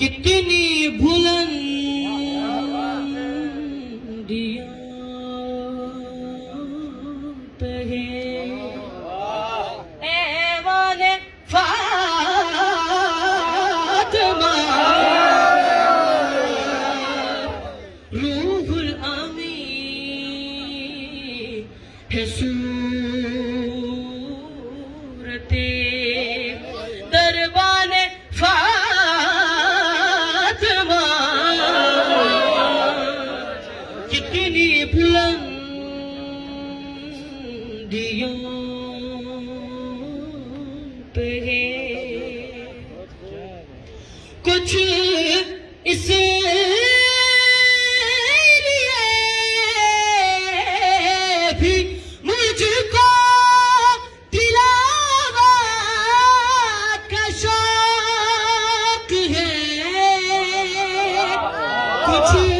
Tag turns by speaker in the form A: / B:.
A: کتنی بلندیاں پہ ہے ایوان فاطمہ روح الامین ہے صورت دربان فاطمہ کتنی بلندیاں پہ ہے کچھ اس لیے بھی مجھ کو تلاوت کا شوق ہے کچھ